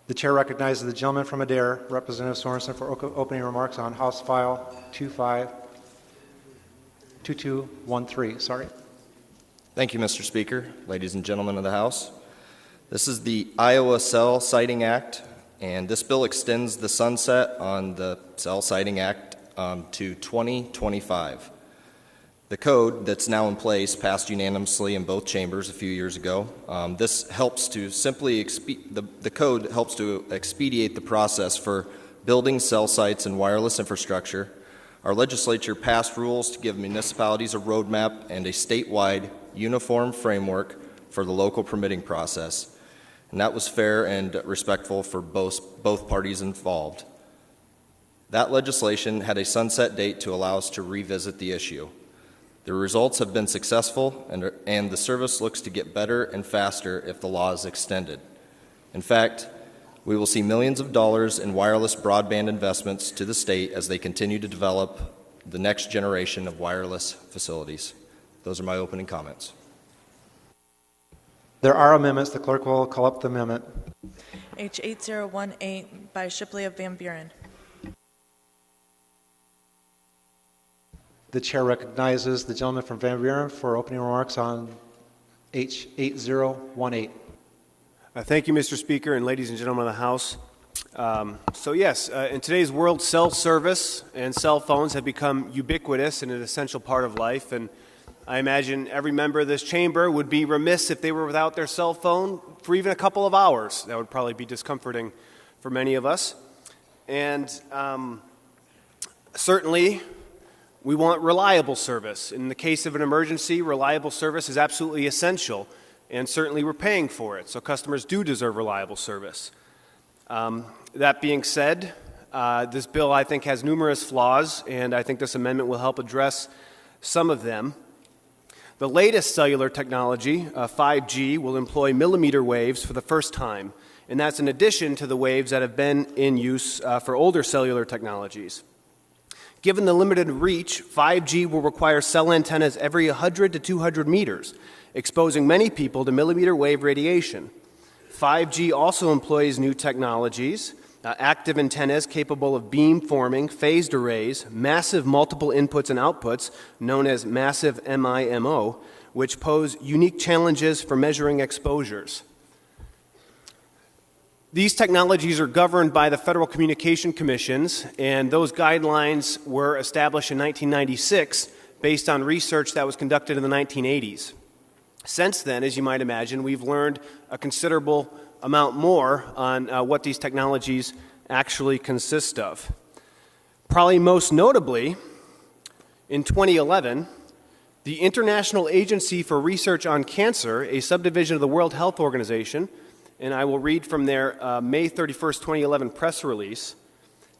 The chair recognizes the gentleman from Adair, Representative Sorensen, for opening remarks on House File 2213. Sorry. Thank you, Mr. Speaker, ladies and gentlemen of the House. This is the Iowa Cell Siting Act, and this bill extends the sunset on the Cell Siting Act to 2025. The code that's now in place passed unanimously in both chambers a few years ago. This helps to the code helps to expedite the process for building cell sites and wireless infrastructure. Our legislature passed rules to give municipalities a roadmap and a statewide uniform framework for the local permitting process, and that was fair and respectful for both parties involved. That legislation had a sunset date to allow us to revisit the issue. The results have been successful, and the service looks to get better and faster if the law is extended. In fact, we will see millions of dollars in wireless broadband investments to the state as they continue to develop the next generation of wireless facilities. Those are my opening comments. There are amendments. The clerk will call up the amendment. H 8018 by Shipley of Van Buren. The chair recognizes the gentleman from Van Buren for opening remarks on H 8018. Thank you, Mr. Speaker, and ladies and gentlemen of the House. In today's world, cell service and cell phones have become ubiquitous and an essential part of life. And I imagine every member of this chamber would be remiss if they were without their cell phone for even a couple of hours. That would probably be discomforting for many of us. And certainly, we want reliable service. In the case of an emergency, reliable service is absolutely essential, and certainly we're paying for it, so customers do deserve reliable service. That being said, this bill, I think, has numerous flaws, and I think this amendment will help address some of them. The latest cellular technology, 5G, will employ millimeter waves for the first time, and that's in addition to the waves that have been in use for older cellular technologies. Given the limited reach, 5G will require cell antennas every 100 to 200 meters, exposing many people to millimeter wave radiation. 5G also employs new technologies, active antennas capable of beam forming, phased arrays, massive multiple inputs and outputs, known as massive MIMO, which pose unique challenges for measuring exposures. These technologies are governed by the Federal Communication Commissions, and those guidelines were established in 1996 based on research that was conducted in the 1980s. Since then, as you might imagine, we've learned a considerable amount more on what these technologies actually consist of. Probably most notably, in 2011, the International Agency for Research on Cancer, a subdivision of the World Health Organization, and I will read from their May 31st, 2011 press release,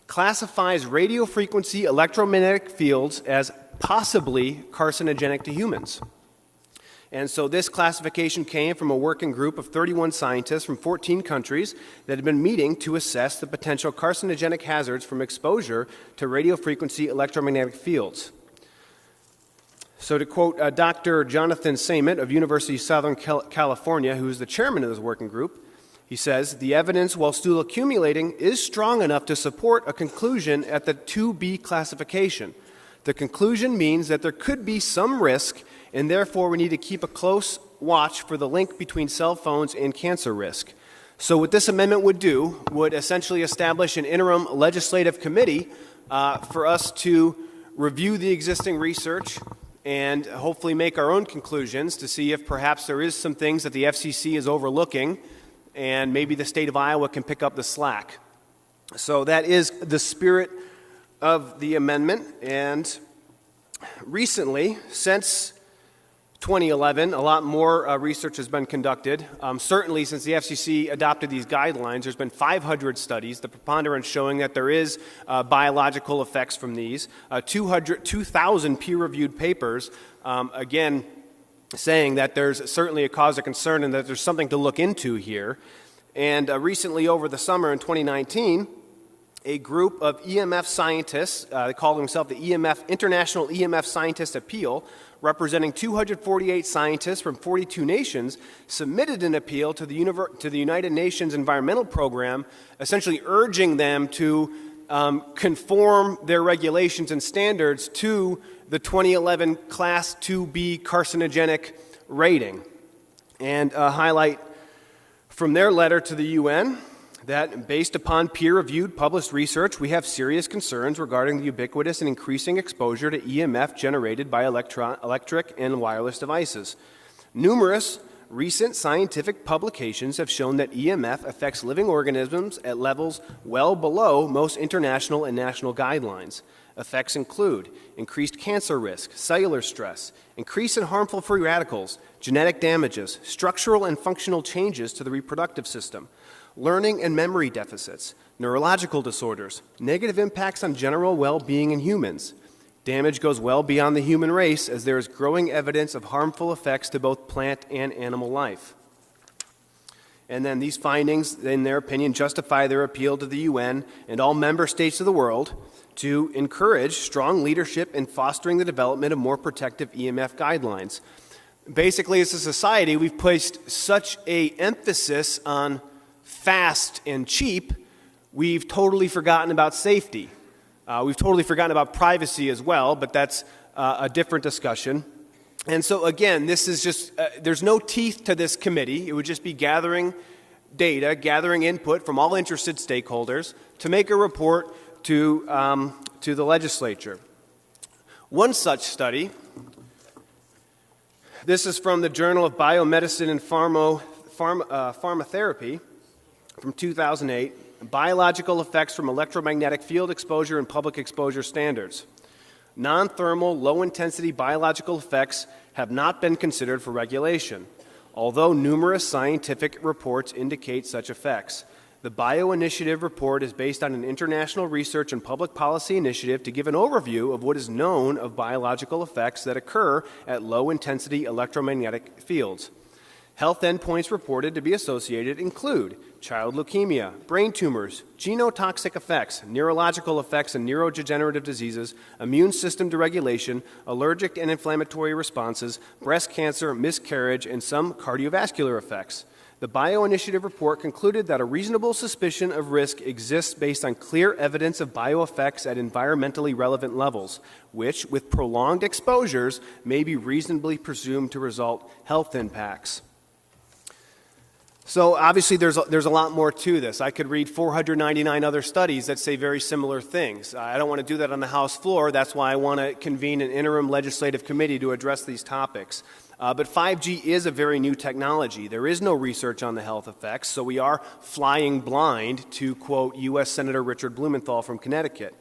classifies radiofrequency electromagnetic fields as possibly carcinogenic to humans. And so this classification came from a working group of 31 scientists from 14 countries that had been meeting to assess the potential carcinogenic hazards from exposure to radiofrequency electromagnetic fields. So to quote Dr. Jonathan Samet of University of Southern California, who is the chairman of this working group, he says, the evidence, while still accumulating, is strong enough to support a conclusion at the 2B classification. The conclusion means that there could be some risk, and therefore we need to keep a close watch for the link between cell phones and cancer risk. So what this amendment would do would essentially establish an interim legislative committee for us to review the existing research and hopefully make our own conclusions to see if perhaps there is some things that the FCC is overlooking and maybe the state of Iowa can pick up the slack. So that is the spirit of the amendment. And recently, since 2011, a lot more research has been conducted. Certainly, since the FCC adopted these guidelines, there's been 500 studies, the preponderance showing that there is biological effects from these, 2,000 peer-reviewed papers, again, saying that there's certainly a cause of concern and that there's something to look into here. And recently, over the summer in 2019, a group of EMF scientists, they call themselves the International EMF Scientist Appeal, representing 248 scientists from 42 nations, submitted an appeal to the United Nations Environmental Program, essentially urging them to conform their regulations and standards to the 2011 Class 2B carcinogenic rating. And highlight from their letter to the UN that based upon peer-reviewed published research, we have serious concerns regarding the ubiquitous and increasing exposure to EMF generated by electric and wireless devices. Numerous recent scientific publications have shown that EMF affects living organisms at levels well below most international and national guidelines. Effects include increased cancer risk, cellular stress, increase in harmful free radicals, genetic damages, structural and functional changes to the reproductive system, learning and memory deficits, neurological disorders, negative impacts on general well-being in humans. Damage goes well beyond the human race as there is growing evidence of harmful effects to both plant and animal life. And then these findings, in their opinion, justify their appeal to the UN and all member states of the world to encourage strong leadership in fostering the development of more protective EMF guidelines. Basically, as a society, we've placed such an emphasis on fast and cheap, we've totally forgotten about safety. We've totally forgotten about privacy as well, but that's a different discussion. And so again, this is just, there's no teeth to this committee. It would just be gathering data, gathering input from all interested stakeholders to make a report to the legislature. One such study, this is from the Journal of Biomedicine and Pharmacotherapy from 2008, Biological Effects from Electromagnetic Field Exposure and Public Exposure Standards. Non-thermal, low-intensity biological effects have not been considered for regulation, although numerous scientific reports indicate such effects. The Bio-Initiative report is based on an international research and public policy initiative to give an overview of what is known of biological effects that occur at low-intensity electromagnetic fields. Health endpoints reported to be associated include child leukemia, brain tumors, genotoxic effects, neurological effects and neurodegenerative diseases, immune system deregulation, allergic and inflammatory responses, breast cancer, miscarriage, and some cardiovascular effects. The Bio-Initiative report concluded that a reasonable suspicion of risk exists based on clear evidence of bioeffects at environmentally relevant levels, which, with prolonged exposures, may be reasonably presumed to result health impacts. So obviously there's a lot more to this. I could read 499 other studies that say very similar things. I don't want to do that on the House floor. That's why I want to convene an interim legislative committee to address these topics. But 5G is a very new technology. There is no research on the health effects, so we are flying blind, to quote U.S. Senator Richard Blumenthal from Connecticut.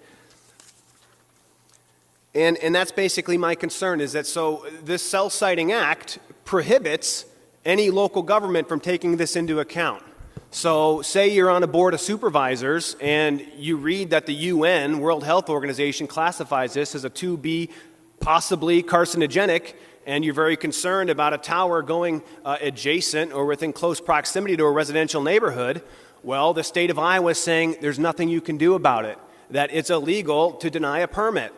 And that's basically my concern, is that so this Cell Siting Act prohibits any local government from taking this into account. So say you're on a board of supervisors and you read that the UN, World Health Organization, classifies this as a 2B, possibly carcinogenic, and you're very concerned about a tower going adjacent or within close proximity to a residential neighborhood. Well, the state of Iowa is saying there's nothing you can do about it, that it's illegal to deny a permit.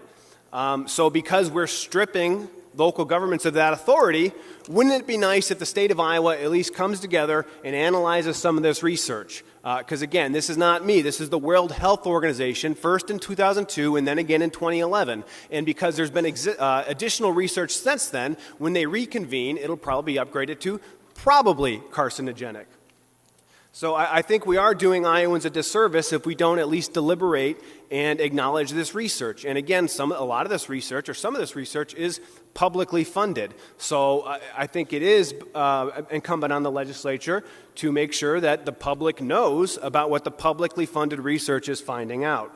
So because we're stripping local governments of that authority, wouldn't it be nice if the state of Iowa at least comes together and analyzes some of this research? Because again, this is not me. This is the World Health Organization, first in 2002 and then again in 2011. And because there's been additional research since then, when they reconvene, it'll probably be upgraded to probably carcinogenic. So I think we are doing Iowans a disservice if we don't at least deliberate and acknowledge this research. And again, some of this research is publicly funded. So I think it is incumbent on the legislature to make sure that the public knows about what the publicly funded research is finding out.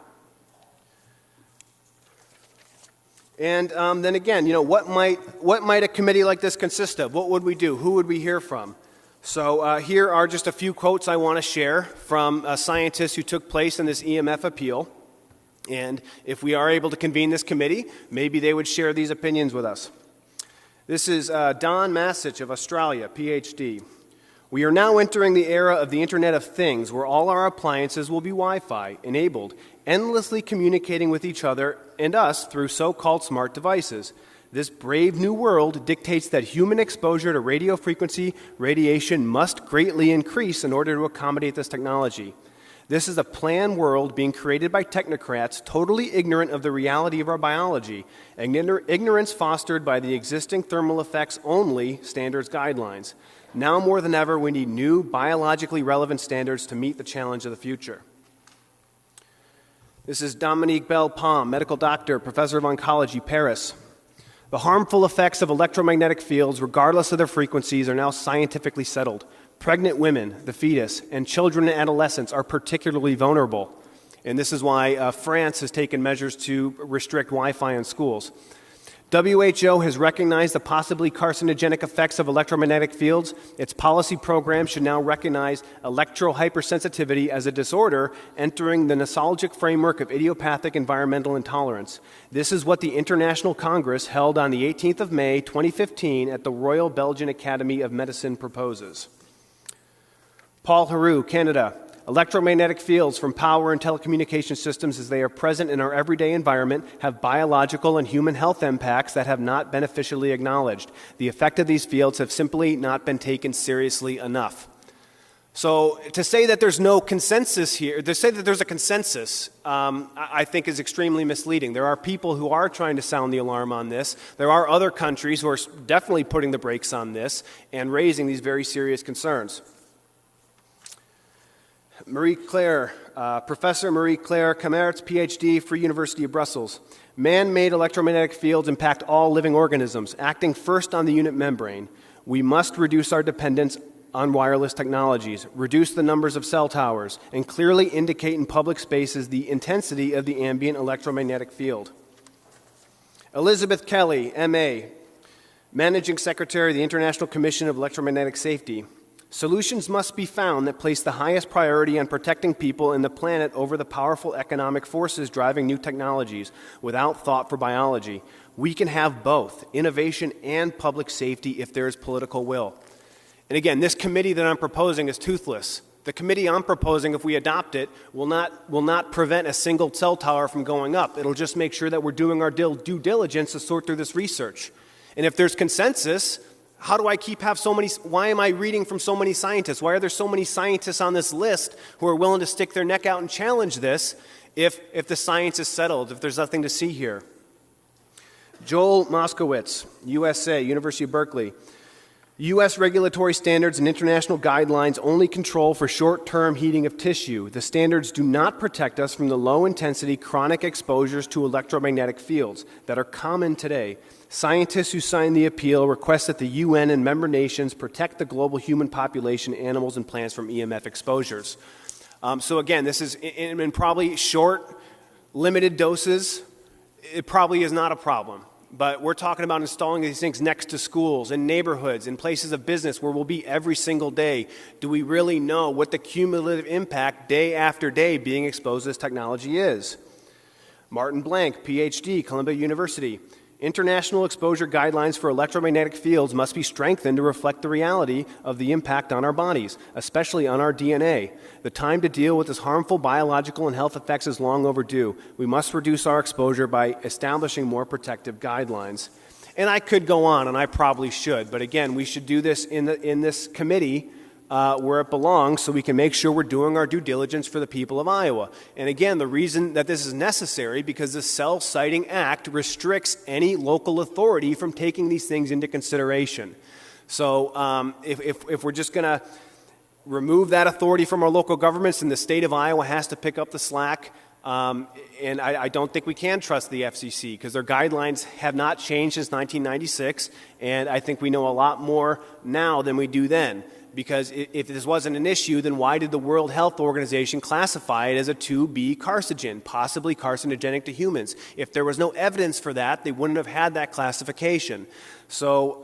And then again, what might a committee like this consist of? What would we do? Who would we hear from? So here are just a few quotes I want to share from scientists who took place in this EMF appeal. And if we are able to convene this committee, maybe they would share these opinions with us. This is Don Masich of Australia, PhD. We are now entering the era of the Internet of Things, where all our appliances will be Wi-Fi enabled. endlessly communicating with each other and us through so-called smart devices. This brave new world dictates that human exposure to radio frequency radiation must greatly increase in order to accommodate this technology. This is a planned world being created by technocrats totally ignorant of the reality of our biology, ignorance fostered by the existing thermal effects only standards guidelines. Now more than ever, we need new biologically relevant standards to meet the challenge of the future. This is Dominique Bell-Palm, medical doctor, professor of oncology, Paris. The harmful effects of electromagnetic fields, regardless of their frequencies, are now scientifically settled. Pregnant women, the fetus, and children and adolescents are particularly vulnerable. And this is why France has taken measures to restrict Wi-Fi in schools. WHO has recognized the possibly carcinogenic effects of electromagnetic fields. Its policy program should now recognize electrohypersensitivity as a disorder entering the nostalgic framework of idiopathic environmental intolerance. This is what the International Congress held on the 18th of May, 2015 at the Royal Belgian Academy of Medicine proposes. Paul Heroux, Canada. Electromagnetic fields from power and telecommunication systems as they are present in our everyday environment have biological and human health impacts that have not been officially acknowledged. The effect of these fields have simply not been taken seriously enough. So to say that there's no consensus here, to say that there's a consensus, I think is extremely misleading. There are people who are trying to sound the alarm on this. There are other countries who are definitely putting the brakes on this and raising these very serious concerns. Professor Marie-Claire Kamertz, PhD, Free University of Brussels. Man-made electromagnetic fields impact all living organisms, acting first on the unit membrane. We must reduce our dependence on wireless technologies, reduce the numbers of cell towers, and clearly indicate in public spaces the intensity of the ambient electromagnetic field. Elizabeth Kelly, MA, Managing Secretary of the International Commission of Electromagnetic Safety. Solutions must be found that place the highest priority on protecting people and the planet over the powerful economic forces driving new technologies without thought for biology. We can have both, innovation and public safety, if there is political will. And again, this committee that I'm proposing is toothless. The committee I'm proposing, if we adopt it, will not prevent a single cell tower from going up. It'll just make sure that we're doing our due diligence to sort through this research. And if there's consensus, how do I why am I reading from so many scientists? Why are there so many scientists on this list who are willing to stick their neck out and challenge this if the science is settled, if there's nothing to see here? Joel Moskowitz, USA, University of Berkeley. U.S. regulatory standards and international guidelines only control for short-term heating of tissue. The standards do not protect us from the low-intensity chronic exposures to electromagnetic fields that are common today. Scientists who signed the appeal request that the UN and member nations protect the global human population, animals, and plants from EMF exposures. So again, this is in probably short, limited doses. It probably is not a problem. But we're talking about installing these things next to schools, in neighborhoods, in places of business where we'll be every single day. Do we really know what the cumulative impact day after day being exposed to this technology is? Martin Blank, PhD, Columbia University. International exposure guidelines for electromagnetic fields must be strengthened to reflect the reality of the impact on our bodies, especially on our DNA. The time to deal with this harmful biological and health effects is long overdue. We must reduce our exposure by establishing more protective guidelines. And I could go on, and I probably should, but again, we should do this in this committee where it belongs so we can make sure we're doing our due diligence for the people of Iowa. And again, the reason that this is necessary because the Cell Siting Act restricts any local authority from taking these things into consideration. So if we're just going to remove that authority from our local governments, then the state of Iowa has to pick up the slack. And I don't think we can trust the FCC because their guidelines have not changed since 1996, and I think we know a lot more now than we do then. Because if this wasn't an issue, then why did the World Health Organization classify it as a 2B carcinogen, possibly carcinogenic to humans? If there was no evidence for that, they wouldn't have had that classification. So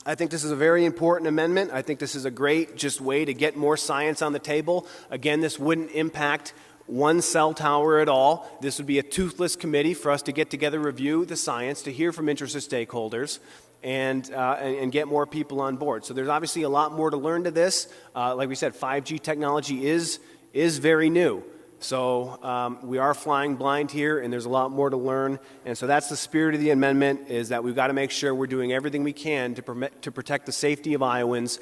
I think this is a very important amendment. I think this is a great just way to get more science on the table. Again, this wouldn't impact one cell tower at all. This would be a toothless committee for us to get together, review the science, to hear from interested stakeholders, and get more people on board. So there's obviously a lot more to learn to this. Like we said, 5G technology is very new. So we are flying blind here, and there's a lot more to learn. And so that's the spirit of the amendment, is that we've got to make sure we're doing everything we can to protect the safety of Iowans,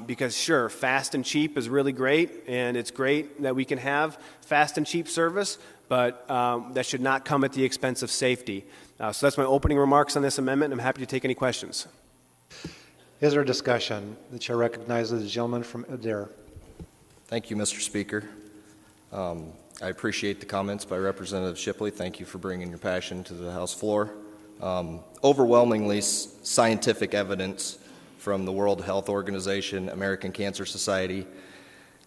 because, sure, fast and cheap is really great, and it's great that we can have fast and cheap service, but that should not come at the expense of safety. So that's my opening remarks on this amendment. I'm happy to take any questions. Is there discussion? The chair recognizes the gentleman from Adair. Thank you, Mr. Speaker. I appreciate the comments by Representative Shipley. Thank you for bringing your passion to the House floor. Overwhelmingly, scientific evidence from the World Health Organization, American Cancer Society,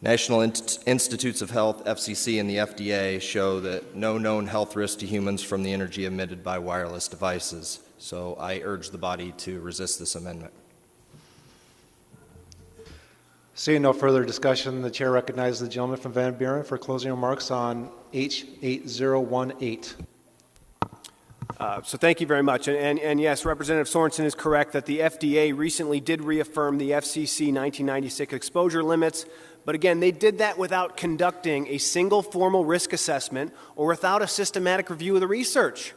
National Institutes of Health, FCC, and the FDA show that no known health risk to humans from the energy emitted by wireless devices. So I urge the body to resist this amendment. Seeing no further discussion, the chair recognizes the gentleman from Van Buren for closing remarks on H8018. So thank you very much. And yes, Representative Sorensen is correct that the FDA recently did reaffirm the FCC 1996 exposure limits. But again, they did that without conducting a single formal risk assessment or without a systematic review of the research.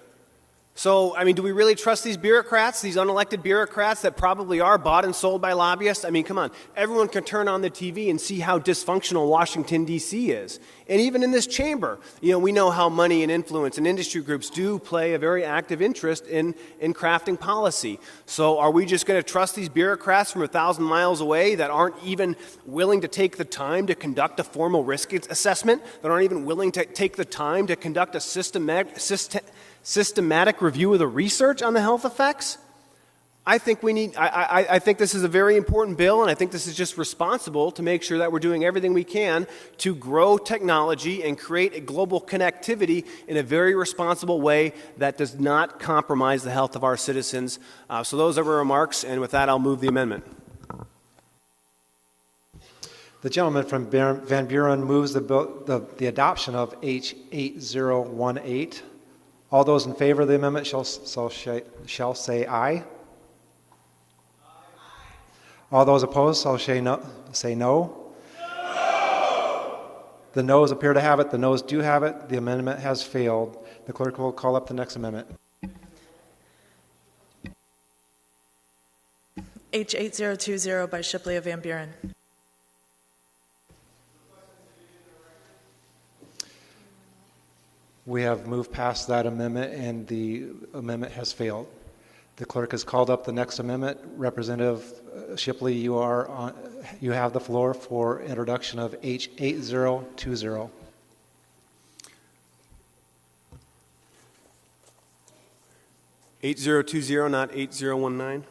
So, I mean, do we really trust these bureaucrats, these unelected bureaucrats that probably are bought and sold by lobbyists? I mean, come on. Everyone can turn on the TV and see how dysfunctional Washington, D.C. is. And even in this chamber, we know how money and influence and industry groups do play a very active interest in crafting policy. So are we just going to trust these bureaucrats from 1,000 miles away that aren't even willing to take the time to conduct a formal risk assessment, that aren't even willing to take the time to conduct a systematic review of the research on the health effects? I think I think this is a very important bill, and I think this is just responsible to make sure that we're doing everything we can to grow technology and create a global connectivity in a very responsible way that does not compromise the health of our citizens. So those are my remarks, and with that, I'll move the amendment. The gentleman from Van Buren moves the adoption of H8018. All those in favor of the amendment shall say aye. All those opposed shall say no. No! The noes appear to have it. The noes do have it. The amendment has failed. The clerk will call up the next amendment. H8020 by Shipley of Van Buren. We have moved past that amendment, and the amendment has failed. The clerk has called up the next amendment. Representative Shipley, you have the floor for introduction of H8020. H8020, not 8019.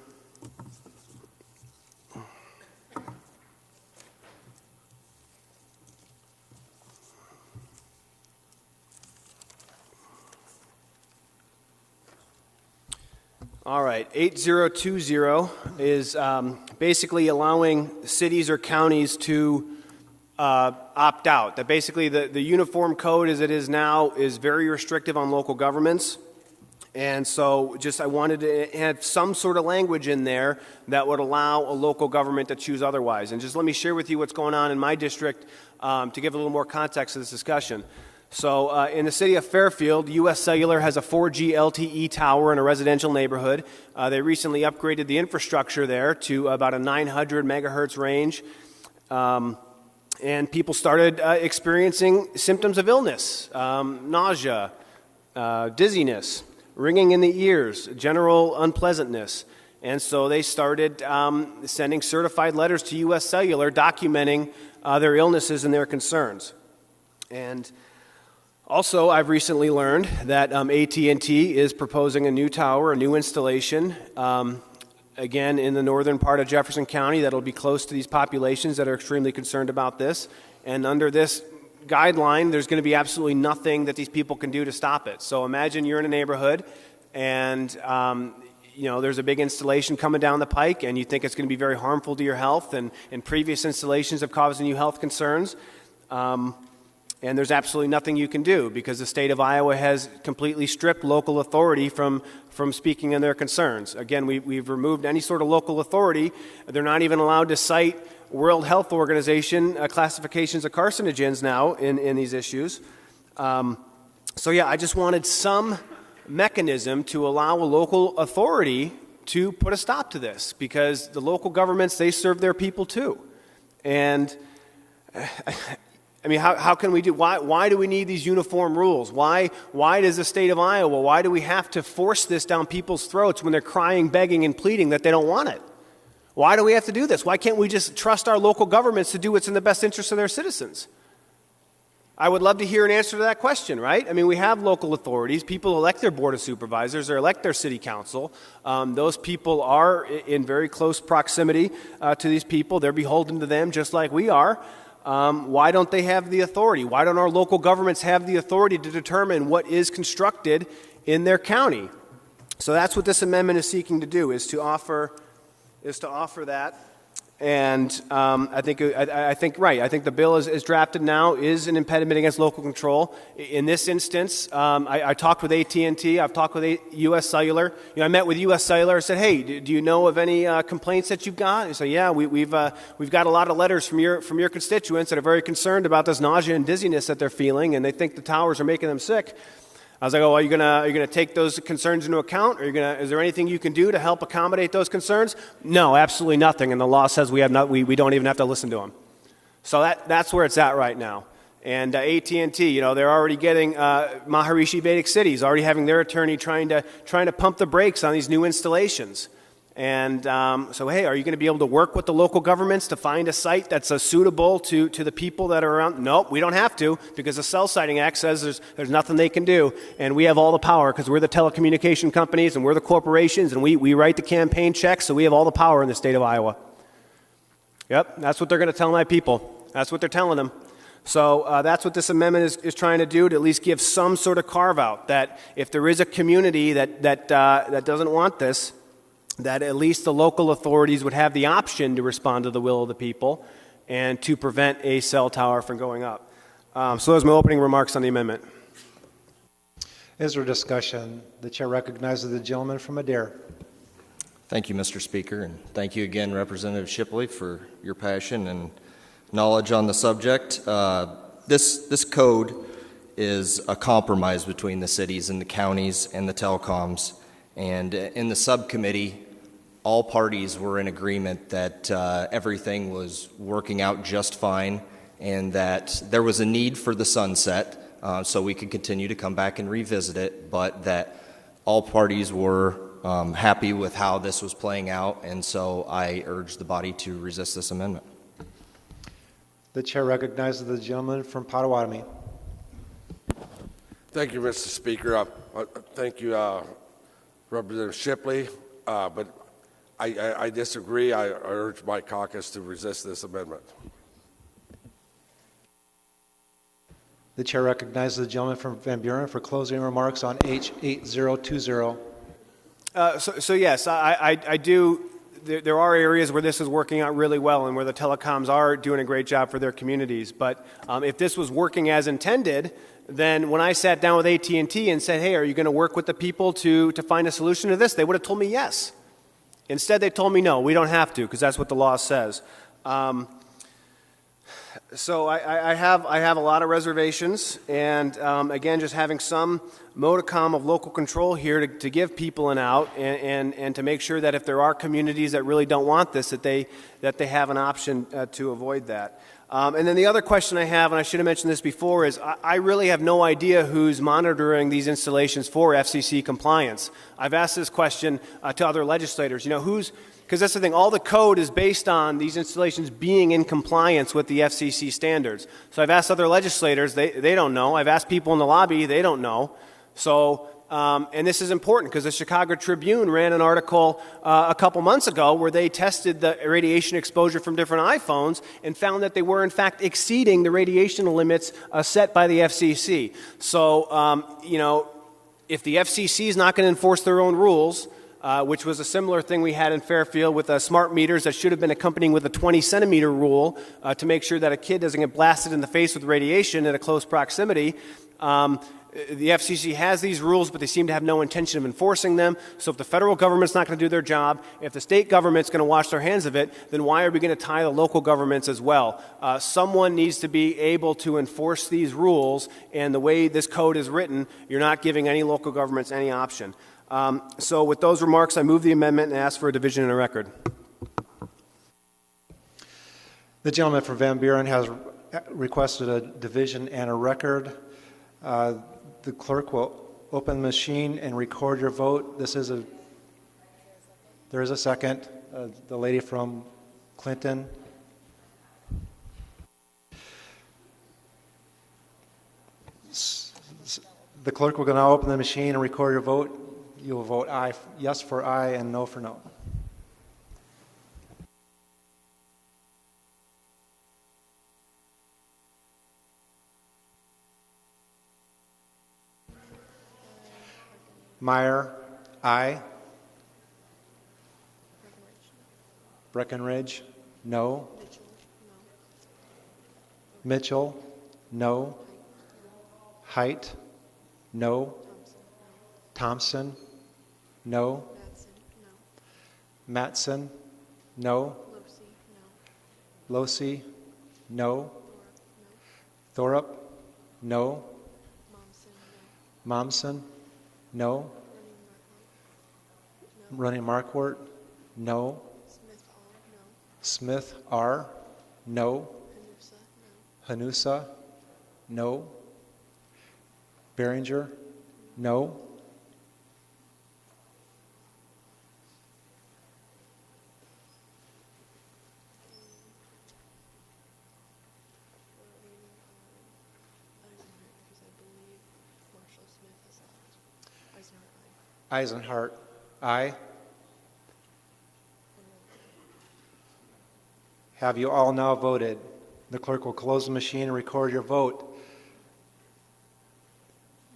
All right, 8020 is basically allowing cities or counties to opt out. That basically the uniform code as it is now is very restrictive on local governments. And so I wanted to have some sort of language in there that would allow a local government to choose otherwise. And just let me share with you what's going on in my district to give a little more context to this discussion. So in the city of Fairfield, U.S. Cellular has a 4G LTE tower in a residential neighborhood. They recently upgraded the infrastructure there to about a 900 megahertz range. And people started experiencing symptoms of illness, nausea, dizziness, ringing in the ears, general unpleasantness. And so they started sending certified letters to U.S. Cellular documenting their illnesses and their concerns. And also, I've recently learned that AT&T is proposing a new tower, a new installation, again, in the northern part of Jefferson County that will be close to these populations that are extremely concerned about this. And under this guideline, there's going to be absolutely nothing that these people can do to stop it. So imagine you're in a neighborhood and there's a big installation coming down the pike and you think it's going to be very harmful to your health, and previous installations have caused you health concerns. And there's absolutely nothing you can do because the state of Iowa has completely stripped local authority from speaking on their concerns. Again, we've removed any sort of local authority. They're not even allowed to cite World Health Organization classifications of carcinogens now in these issues. So yeah, I just wanted some mechanism to allow a local authority to put a stop to this, because the local governments, they serve their people too. And I mean, how can we do, why do we need these uniform rules? Why does the state of Iowa, why do we have to force this down people's throats when they're crying, begging, and pleading that they don't want it? Why do we have to do this? Why can't we just trust our local governments to do what's in the best interest of their citizens? I would love to hear an answer to that question, right? I mean, we have local authorities. People elect their board of supervisors or elect their city council. Those people are in very close proximity to these people. They're beholden to them just like we are. Why don't they have the authority? Why don't our local governments have the authority to determine what is constructed in their county? So that's what this amendment is seeking to do, is to offer that. And I think the bill is drafted now is an impediment against local control. In this instance, I talked with AT&T. I've talked with U.S. Cellular. I met with U.S. Cellular. I said, "Hey, do you know of any complaints that you've got?" They said, "Yeah, we've got a lot of letters from your constituents that are very concerned about this nausea and dizziness that they're feeling, and they think the towers are making them sick." I was like, "Oh, are you gonna take those concerns into account? Is there anything you can do to help accommodate those concerns?" "No, absolutely nothing." And the law says we don't even have to listen to them. So that's where it's at right now. And AT&T, they're already getting Maharishi Vedic City is already having their attorney trying to pump the brakes on these new installations. And so, hey, are you going to be able to work with the local governments to find a site that's suitable to the people that are around? Nope, we don't have to, because the Cell Siting Act says there's nothing they can do, and we have all the power because we're the telecommunication companies and we're the corporations, and we write the campaign checks, so we have all the power in the state of Iowa. Yep, that's what they're going to tell my people. That's what they're telling them. So that's what this amendment is trying to do, to at least give some sort of carve-out, that if there is a community that doesn't want this, that at least the local authorities would have the option to respond to the will of the people and to prevent a cell tower from going up. So those are my opening remarks on the amendment. Is there discussion? The chair recognizes the gentleman from Adair. Thank you, Mr. Speaker, and thank you again, Representative Shipley, for your passion and knowledge on the subject. This code is a compromise between the cities and the counties and the telecoms. And in the subcommittee, all parties were in agreement that everything was working out just fine, and that there was a need for the sunset so we could continue to come back and revisit it, but that all parties were happy with how this was playing out, and so I urge the body to resist this amendment. The chair recognizes the gentleman from Potawatomi. Thank you, Mr. Speaker. Thank you, Representative Shipley, but I disagree. I urge my caucus to resist this amendment. The chair recognizes the gentleman from Van Buren for closing remarks on H8020. So yes, I do. There are areas where this is working out really well and where the telecoms are doing a great job for their communities. But if this was working as intended, then when I sat down with AT&T and said, "Hey, are you going to work with the people to find a solution to this?" they would have told me yes. Instead, they told me no, we don't have to, because that's what the law says. So I have a lot of reservations, and again, just having some modicum of local control here to give people an out, and to make sure that if there are communities that really don't want this, that they have an option to avoid that. And then the other question I have, and I should have mentioned this before, is I really have no idea who's monitoring these installations for FCC compliance. I've asked this question to other legislators. Because that's the thing, all the code is based on these installations being in compliance with the FCC standards. So I've asked other legislators, they don't know. I've asked people in the lobby, they don't know. So, and this is important because the Chicago Tribune ran an article a couple months ago where they tested the radiation exposure from different iPhones and found that they were in fact exceeding the radiation limits set by the FCC. So, if the FCC is not going to enforce their own rules, which was a similar thing we had in Fairfield with smart meters that should have been accompanying with a 20-centimeter rule to make sure that a kid doesn't get blasted in the face with radiation at a close proximity, The FCC has these rules, but they seem to have no intention of enforcing them. So if the federal government's not going to do their job, if the state government's going to wash their hands of it, then why are we going to tie the local governments as well? Someone needs to be able to enforce these rules, and the way this code is written, you're not giving any local governments any option. So with those remarks, I move the amendment and ask for a division in the record. The gentleman from Van Buren has requested a division and a record. The clerk will open the machine and record your vote. There is a second. The lady from Clinton. The clerk will now open the machine and record your vote. You will vote aye, yes for aye, and no for no. Meyer, aye. Breckenridge, no. Mitchell, no. Height, no. Thompson, no. Matson, no. Losey, no. Thorup, no. Momsen, no. Running Markwart, no. Smith, R, no. Hanusa, no. Behringer, no. Eisenhart, aye. Have you all now voted? The clerk will close the machine and record your vote.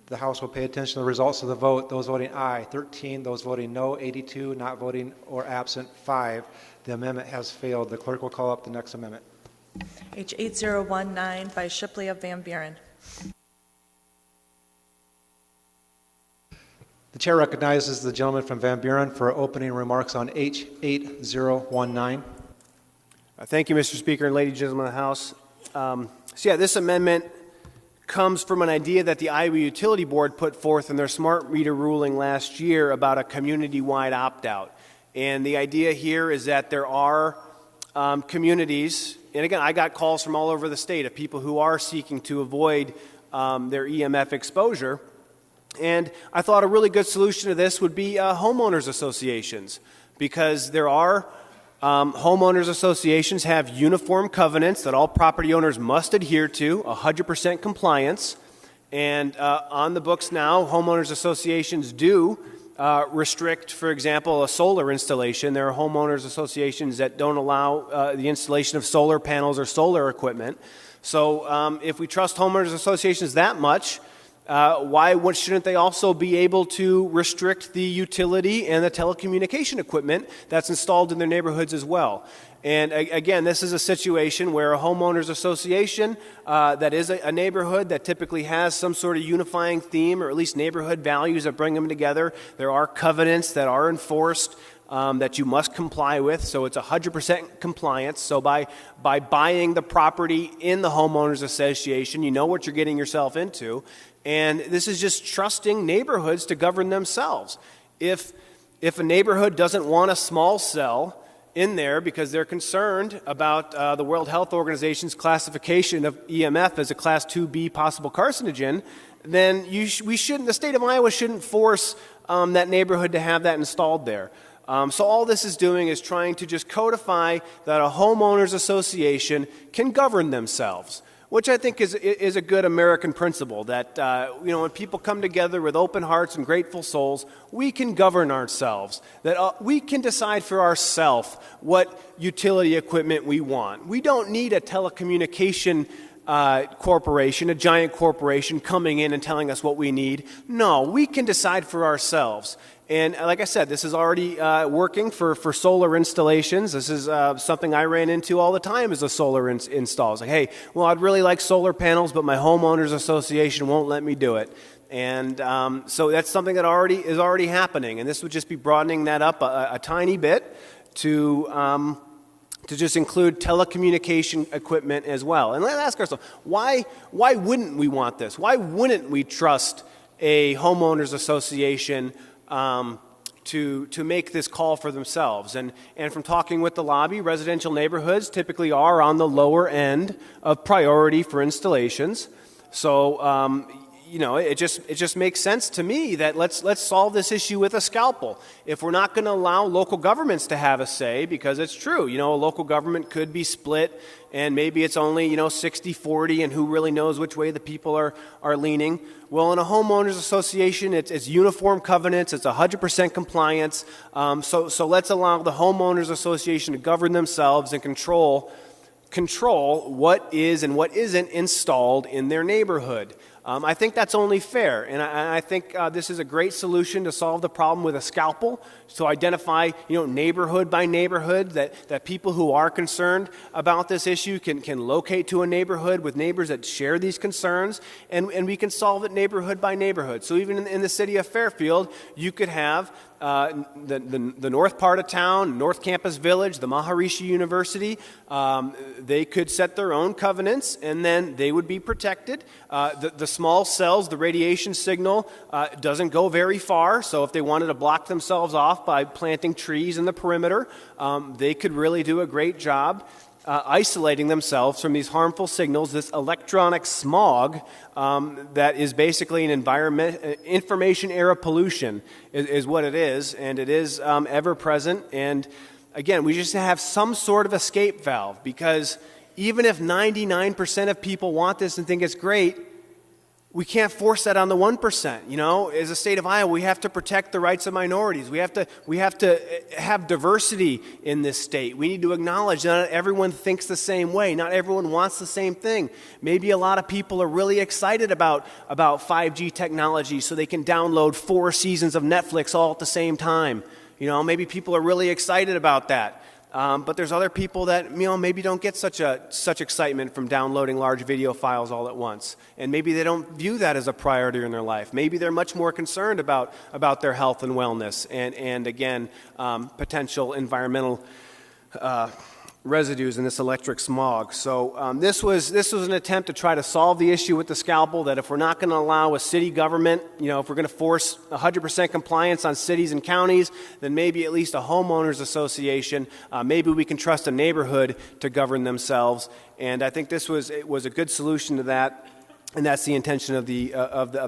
The House will pay attention to the results of the vote. Those voting aye, 13. Those voting no, 82. Not voting or absent, 5. The amendment has failed. The clerk will call up the next amendment. H 8019 by Shipley of Van Buren. The chair recognizes the gentleman from Van Buren for opening remarks on H 8019. Thank you, Mr. Speaker, and ladies and gentlemen of the House. This amendment comes from an idea that the Iowa Utility Board put forth in their smart meter ruling last year about a community-wide opt-out. And the idea here is that there are communities, and again, I got calls from all over the state of people who are seeking to avoid their EMF exposure. And I thought a really good solution to this would be homeowners associations, because there are homeowners associations have uniform covenants that all property owners must adhere to, 100% compliance. And on the books now, homeowners associations do restrict, for example, a solar installation. There are homeowners associations that don't allow the installation of solar panels or solar equipment. So if we trust homeowners associations that much, why shouldn't they also be able to restrict the utility and the telecommunication equipment that's installed in their neighborhoods as well? And again, this is a situation where a homeowners association that is a neighborhood that typically has some sort of unifying theme, or at least neighborhood values that bring them together. There are covenants that are enforced that you must comply with, so it's 100% compliance. So by buying the property in the homeowners association, you know what you're getting yourself into. And this is just trusting neighborhoods to govern themselves. If a neighborhood doesn't want a small cell in there because they're concerned about the World Health Organization's classification of EMF as a Class 2B possible carcinogen, then the state of Iowa shouldn't force that neighborhood to have that installed there. So all this is doing is trying to just codify that a homeowners association can govern themselves, which I think is a good American principle, that when people come together with open hearts and grateful souls, we can govern ourselves, that we can decide for ourselves what utility equipment we want. We don't need a telecommunication corporation, a giant corporation coming in and telling us what we need. No, we can decide for ourselves. And like I said, this is already working for solar installations. This is something I ran into all the time as a solar install. It's like, hey, well, I'd really like solar panels, but my homeowners association won't let me do it. And so that's something that is already happening. And this would just be broadening that up a tiny bit to just include telecommunication equipment as well. And let's ask ourselves, why wouldn't we want this? Why wouldn't we trust a homeowners association to make this call for themselves? And from talking with the lobby, residential neighborhoods typically are on the lower end of priority for installations. So it just makes sense to me that let's solve this issue with a scalpel. If we're not going to allow local governments to have a say, because it's true, a local government could be split, and maybe it's only 60-40, and who really knows which way the people are leaning. Well, in a homeowners association, it's uniform covenants, it's 100% compliance. So let's allow the homeowners association to govern themselves and control what is and what isn't installed in their neighborhood. I think that's only fair, and I think this is a great solution to solve the problem with a scalpel, to identify, neighborhood by neighborhood, that people who are concerned about this issue can locate to a neighborhood with neighbors that share these concerns, and we can solve it neighborhood by neighborhood. So even in the city of Fairfield, you could have the north part of town, North Campus Village, the Maharishi University. They could set their own covenants, and then they would be protected. The small cells, the radiation signal doesn't go very far, so if they wanted to block themselves off by planting trees in the perimeter, they could really do a great job isolating themselves from these harmful signals, this electronic smog that is basically an information era pollution is what it is, and it is ever present. And again, we just have some sort of escape valve, because even if 99% of people want this and think it's great, we can't force that on the 1%. As a state of Iowa, we have to protect the rights of minorities. We have to have diversity in this state. We need to acknowledge that not everyone thinks the same way. Not everyone wants the same thing. Maybe a lot of people are really excited about 5G technology so they can download 4 seasons of Netflix all at the same time. Maybe people are really excited about that. But there's other people that maybe don't get such excitement from downloading large video files all at once, and maybe they don't view that as a priority in their life. Maybe they're much more concerned about their health and wellness, and again, potential environmental residues in this electric smog. So this was an attempt to try to solve the issue with the scalpel, that if we're not going to allow a city government, if we're going to force 100% compliance on cities and counties, then maybe at least a homeowners association, maybe we can trust a neighborhood to govern themselves. And I think this was a good solution to that, and that's the intention of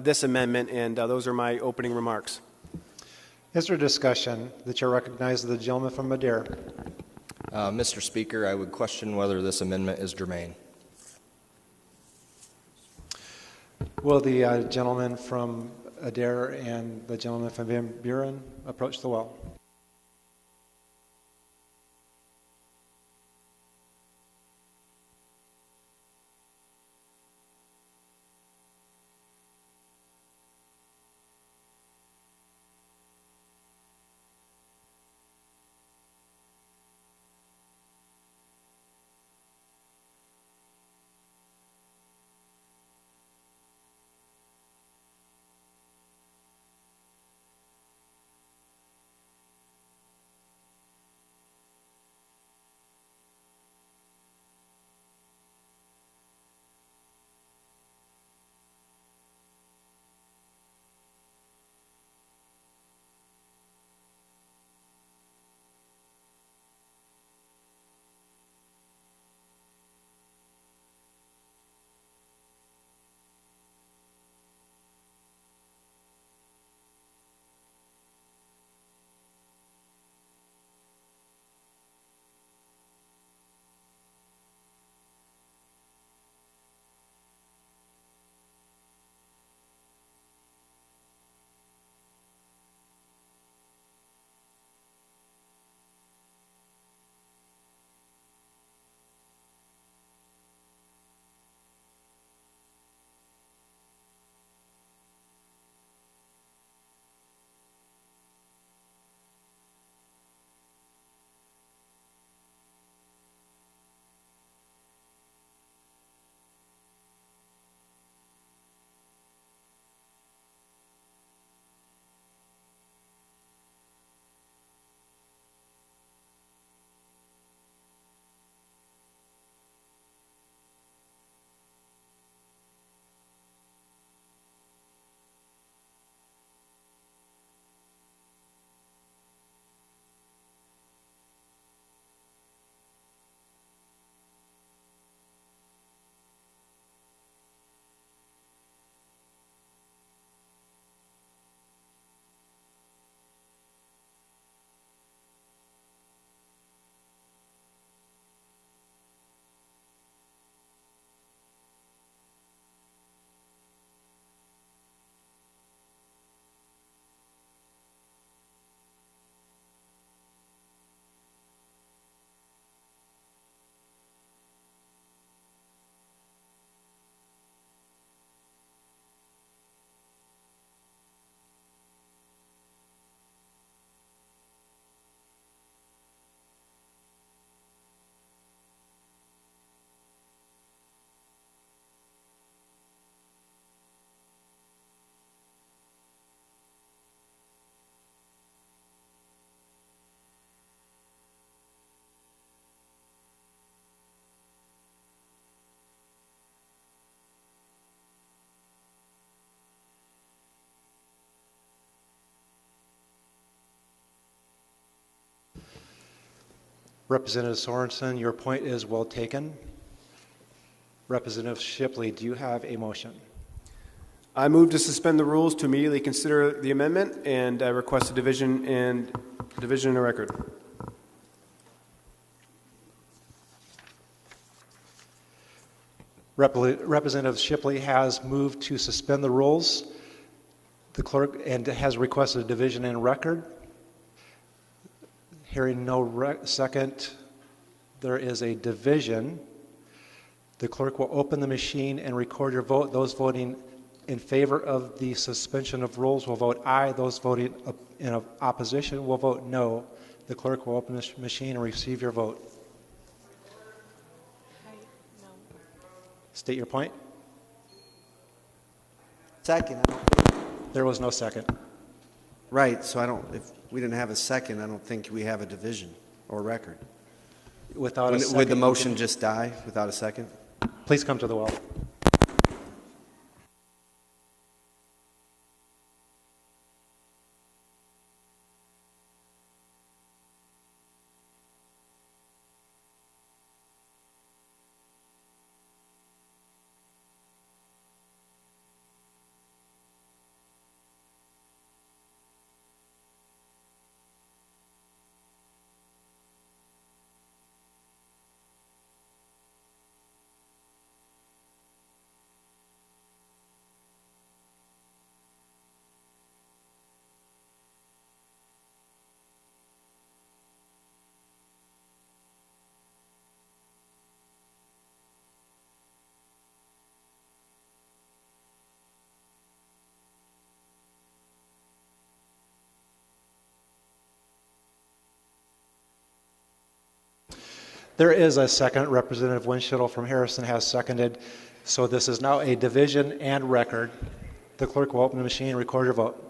this amendment, and those are my opening remarks. Is there discussion? The chair recognizes the gentleman from Madera. Mr. Speaker, I would question whether this amendment is germane. Will the gentleman from Adair and the gentleman from Van Buren approach the well? Representative Sorensen, your point is well taken. Representative Shipley, do you have a motion? I move to suspend the rules to immediately consider the amendment and request a division in the record. Representative Shipley has moved to suspend the rules. The clerk and has requested a division in record. Hearing no second, there is a division. The clerk will open the machine and record your vote. Those voting in favor of the suspension of rules will vote aye. Those voting in opposition will vote no. The clerk will open the machine and receive your vote. State your point. Second. There was no second. Right, so if we didn't have a second, I don't think we have a division or record. Without a second, Would the motion just die without a second? please come to the well. There is a second. Representative Winschittle from Harrison has seconded. So this is now a division and record. The clerk will open the machine and record your vote.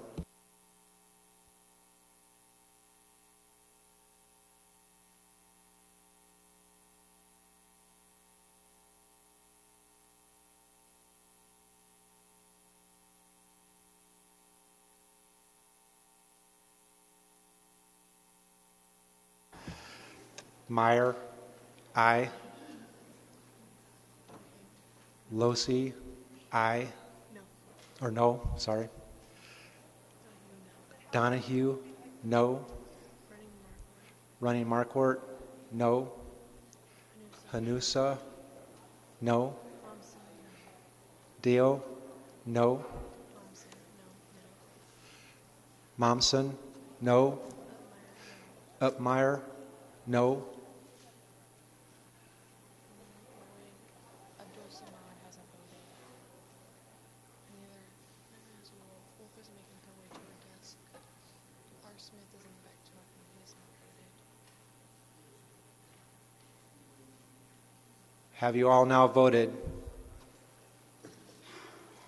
Meyer, aye. Losi, aye. No. Or no, sorry. Donahue, no. Running Marquardt, no. Hanusa, no. Dio, no. Momsen, no. Upmeyer, no. Have you all now voted?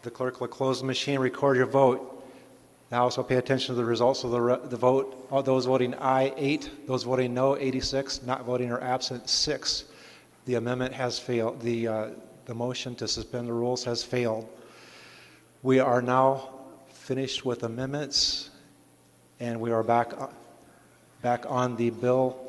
The clerk will close the machine, record your vote. Now also pay attention to the results of the vote. All those voting aye, 8. Those voting no, 86. Not voting or absent, 6. The amendment has failed. The motion to suspend the rules has failed. We are now finished with amendments, and we are back on the bill.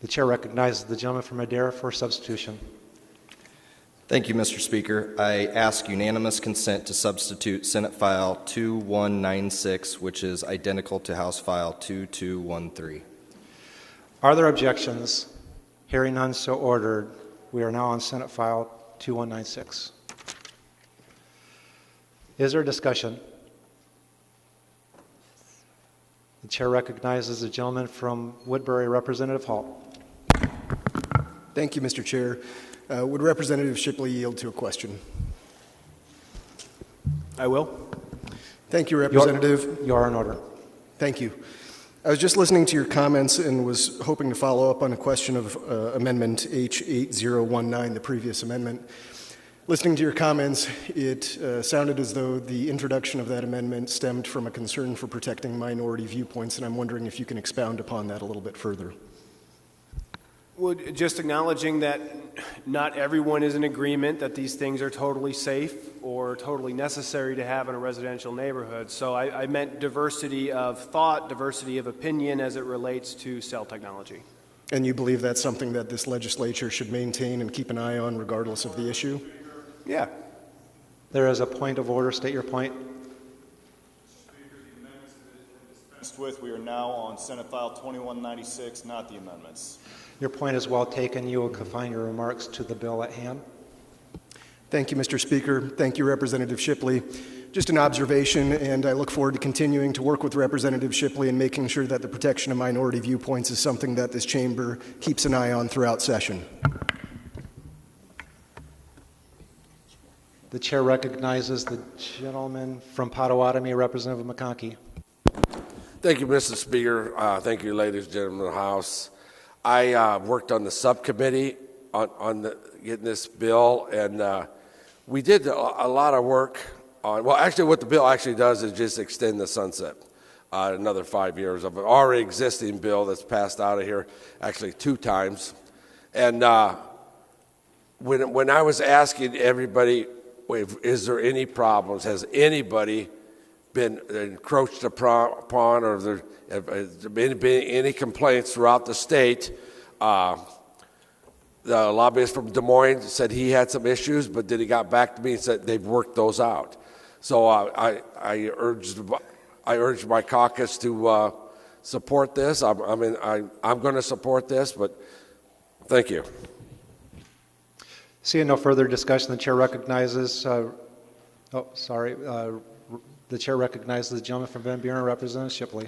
The chair recognizes the gentleman from Madera for substitution. Thank you, Mr. Speaker. I ask unanimous consent to substitute Senate File 2196, which is identical to House File 2213. Are there objections? Hearing none, so ordered. We are now on Senate File 2196. Is there discussion? The chair recognizes the gentleman from Woodbury, Representative Hall. Thank you, Mr. Chair. Would Representative Shipley yield to a question? I will. Thank you, Representative. You are in order. Thank you. I was just listening to your comments and was hoping to follow up on a question of Amendment H8019, the previous amendment. Listening to your comments, it sounded as though the introduction of that amendment stemmed from a concern for protecting minority viewpoints, and I'm wondering if you can expound upon that a little bit further. Well, just acknowledging that not everyone is in agreement that these things are totally safe or totally necessary to have in a residential neighborhood. So I meant diversity of thought, diversity of opinion as it relates to cell technology. And you believe that's something that this legislature should maintain and keep an eye on regardless of the issue? Yeah. There is a point of order. State your point. With, we are now on Senate File 2196, not the amendments. Your point is well taken. You will confine your remarks to the bill at hand. Thank you, Mr. Speaker. Thank you, Representative Shipley. Just an observation, and I look forward to continuing to work with Representative Shipley and making sure that the protection of minority viewpoints is something that this chamber keeps an eye on throughout session. The chair recognizes the gentleman from Potawatomi, Representative McConkey. Thank you, Mr. Speaker. Thank you, ladies and gentlemen of the House. I worked on the subcommittee on getting this bill, and we did a lot of work on, well, actually what the bill actually does is just extend the sunset another 5 years of an already existing bill that's passed out of here actually 2 times. And when I was asking everybody, is there any problems, has anybody been encroached upon, or has there been any complaints throughout the state? The lobbyist from Des Moines said he had some issues, but then he got back to me and said they've worked those out. So I urged my caucus to support this. I'm going to support this, but thank you. Seeing no further discussion, the chair recognizes. The chair recognizes the gentleman from Van Buren, Representative Shipley.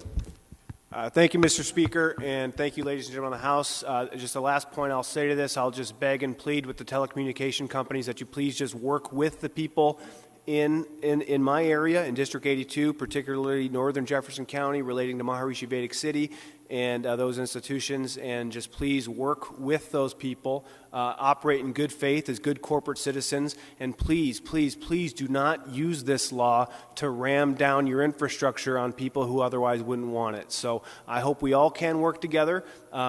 Thank you, Mr. Speaker, and thank you, ladies and gentlemen of the House. Just the last point I'll say to this, I'll just beg and plead with the telecommunication companies that you please just work with the people in my area, in District 82, particularly northern Jefferson County, relating to Maharishi Vedic City and those institutions, and just please work with those people, operate in good faith as good corporate citizens, and please, please, please do not use this law to ram down your infrastructure on people who otherwise wouldn't want it. So I hope we all can work together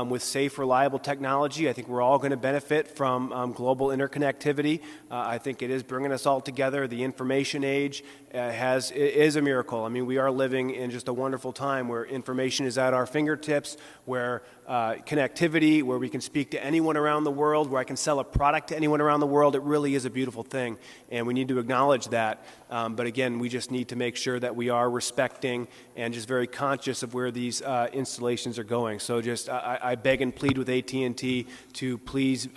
with safe, reliable technology. I think we're all going to benefit from global interconnectivity. I think it is bringing us all together. The information age is a miracle. I mean, we are living in just a wonderful time where information is at our fingertips, where connectivity, where we can speak to anyone around the world, where I can sell a product to anyone around the world. It really is a beautiful thing, and we need to acknowledge that. But again, we just need to make sure that we are respecting and just very conscious of where these installations are going. So just I beg and plead with AT&T to please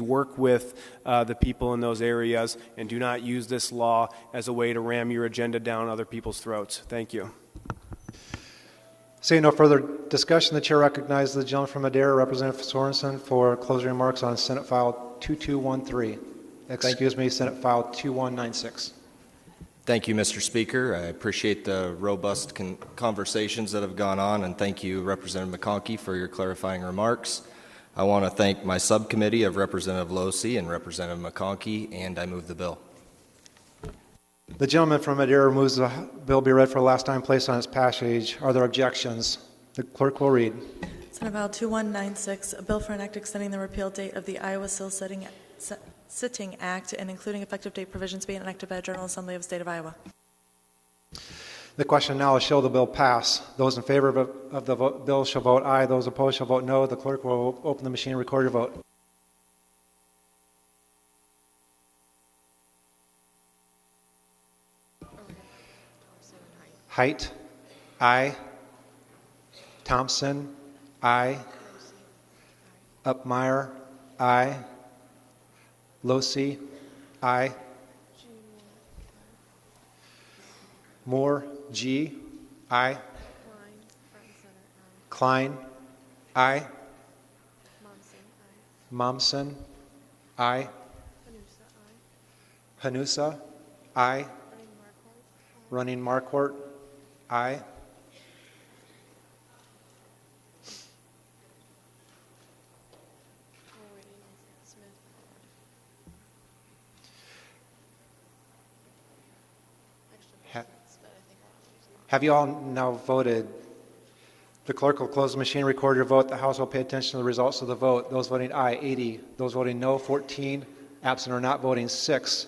work with the people in those areas and do not use this law as a way to ram your agenda down other people's throats. Thank you. Seeing no further discussion, the chair recognizes the gentleman from Madera, Representative Sorensen, for closing remarks on Senate File 2213. Senate File 2196. Thank you, Mr. Speaker. I appreciate the robust conversations that have gone on, and thank you, Representative McConkey, for your clarifying remarks. I want to thank my subcommittee of Representative Losey and Representative McConkey, and I move the bill. The gentleman from Madera moves the bill be read for the last time, placed on its passage. Are there objections? The clerk will read. Senate File 2196, a bill for an act extending the repeal date of the Iowa Sill Sitting Act and including effective date provisions being enacted by the General Assembly of the State of Iowa. The question now is, shall the bill pass? Those in favor of the bill shall vote aye. Those opposed shall vote no. The clerk will open the machine and record your vote. Height, aye. Thompson, aye. Upmeyer, aye. Losey, aye. Moore, G, aye. Klein, aye. Momsen, aye. Hanusa, aye. Running Marquardt, aye. Have you all now voted? The clerk will close the machine, record your vote. The House will pay attention to the results of the vote. Those voting aye, 80. Those voting no, 14. Absent or not voting, 6.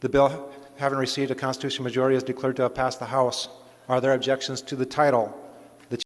The bill, having received a constitutional majority, is declared to have passed the House. Are there objections to the title?